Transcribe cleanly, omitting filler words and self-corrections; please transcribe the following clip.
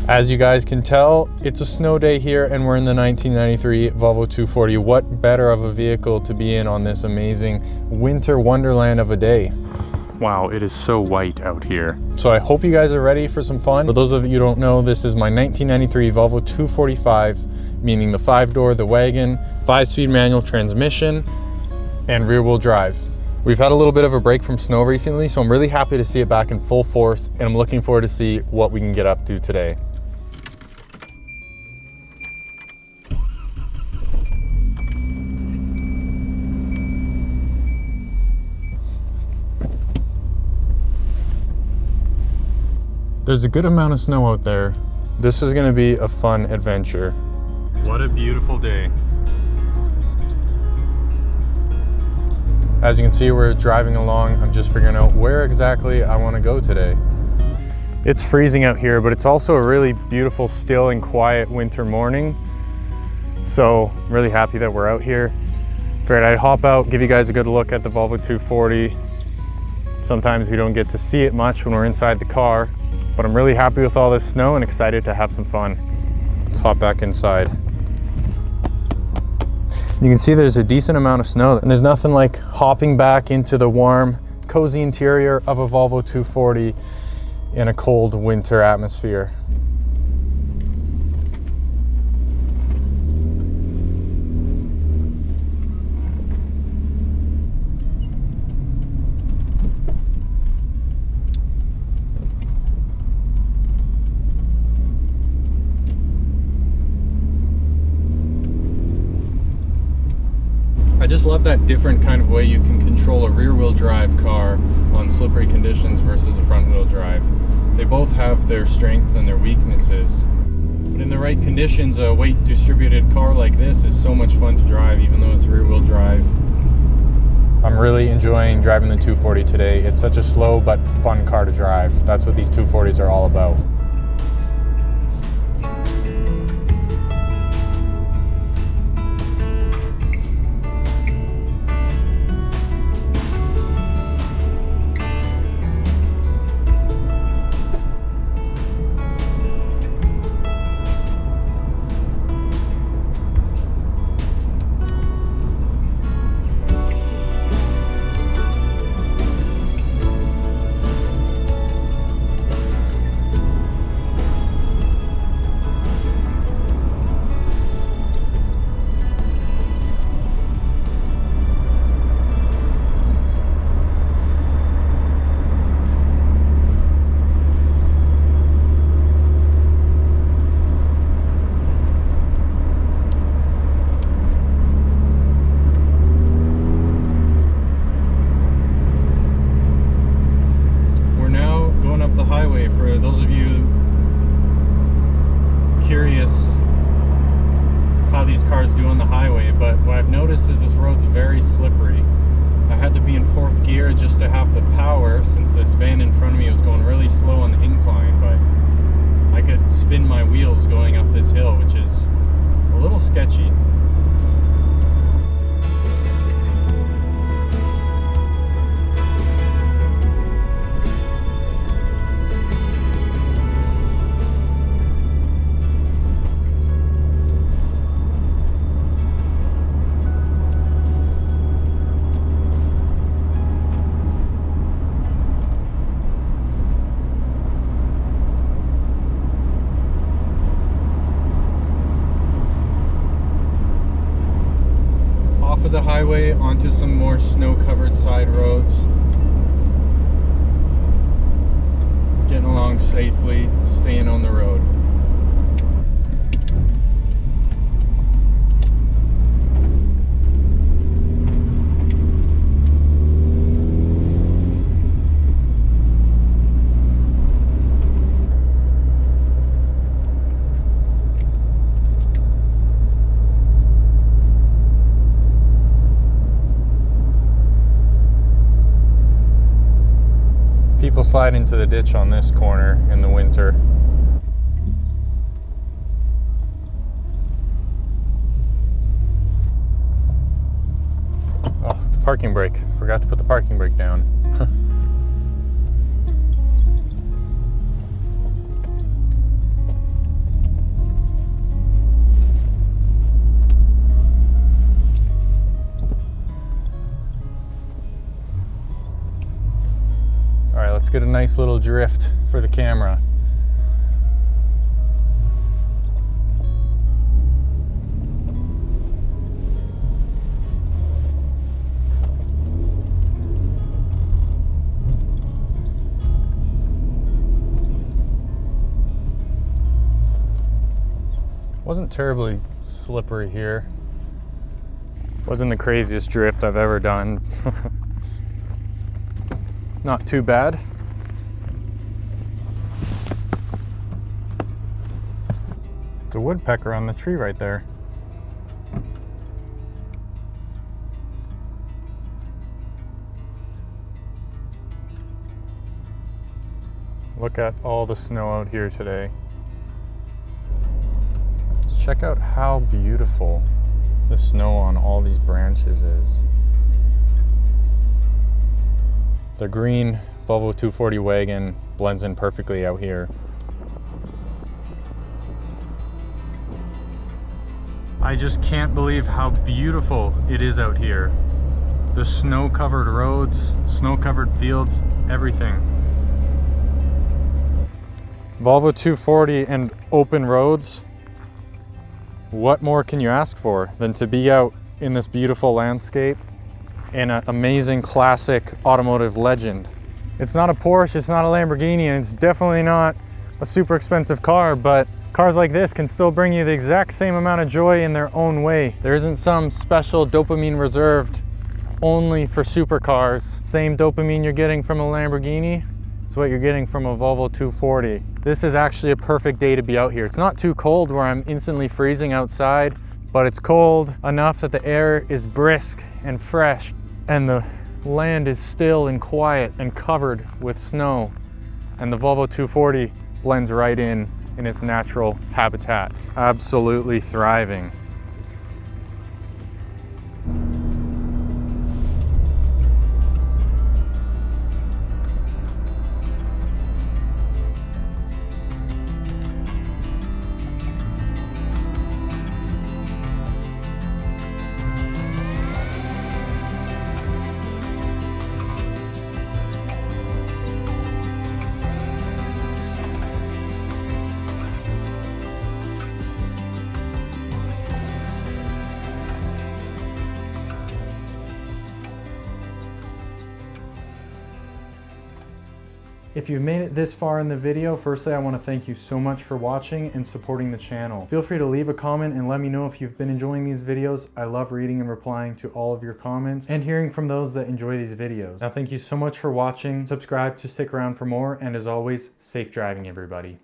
As you guys can tell, it's a snow day here and we're in the 1993 Volvo 240. What better of a vehicle to be in on this amazing winter wonderland of a day. Wow, it is so white out here. So I hope you guys are ready for some fun. For those of you who don't know, this is my 1993 Volvo 245, meaning the 5-door, the wagon, 5-speed manual transmission, and rear-wheel drive. We've had a little bit of a break from snow recently, so I'm really happy to see it back in full force, and I'm looking forward to see what we can get up to today. There's a good amount of snow out there. This is gonna be a fun adventure. What a beautiful day. As you can see, we're driving along. I'm just figuring out where exactly I wanna go today. It's freezing out here, but it's also a really beautiful, still and quiet winter morning. So I'm really happy that we're out here. Figured I'd hop out, give you guys a good look at the Volvo 240. Sometimes we don't get to see it much when we're inside the car, but I'm really happy with all this snow and excited to have some fun. Let's hop back inside. You can see there's a decent amount of snow, and there's nothing like hopping back into the warm, cozy interior of a Volvo 240 in a cold winter atmosphere. I just love that different kind of way you can control a rear-wheel drive car on slippery conditions versus a front-wheel drive. They both have their strengths and their weaknesses. But in the right conditions, a weight-distributed car like this is so much fun to drive, even though it's rear-wheel drive. I'm really enjoying driving the 240 today. It's such a slow but fun car to drive. That's what these 240s are all about. For those of you curious how these cars do on the highway, but what I've noticed is this road's very slippery. I had to be in 4th gear just to have the power, since this van in front of me was going really slow on the incline, but I could spin my wheels going up this hill, which is a little sketchy. Off of the highway onto some more snow-covered side roads. Getting along safely, staying on the road. People slide into the ditch on this corner in the winter. Oh, parking brake. Forgot to put the parking brake down. nice little drift for the camera. Wasn't terribly slippery here. Wasn't the craziest drift I've ever done. Not too bad. There's a woodpecker on the tree right there. Look at all the snow out here today. Check out how beautiful the snow on all these branches is. The green Volvo 240 wagon blends in perfectly out here. I just can't believe how beautiful it is out here. The snow-covered roads, snow-covered fields, everything. Volvo 240 and open roads. What more can you ask for than to be out in this beautiful landscape in an amazing classic automotive legend? It's not a Porsche, it's not a Lamborghini, and it's definitely not a super expensive car, but cars like this can still bring you the exact same amount of joy in their own way. There isn't some special dopamine reserved only for supercars. Same dopamine you're getting from a Lamborghini, it's what you're getting from a Volvo 240. This is actually a perfect day to be out here. It's not too cold where I'm instantly freezing outside, but it's cold enough that the air is brisk and fresh, and the land is still and quiet and covered with snow. And the Volvo 240 blends right in its natural habitat. Absolutely thriving. If you've made it this far in the video, firstly, I want to thank you so much for watching and supporting the channel. Feel free to leave a comment and let me know if you've been enjoying these videos. I love reading and replying to all of your comments and hearing from those that enjoy these videos. Now, thank you so much for watching. Subscribe to stick around for more, and as always, safe driving, everybody.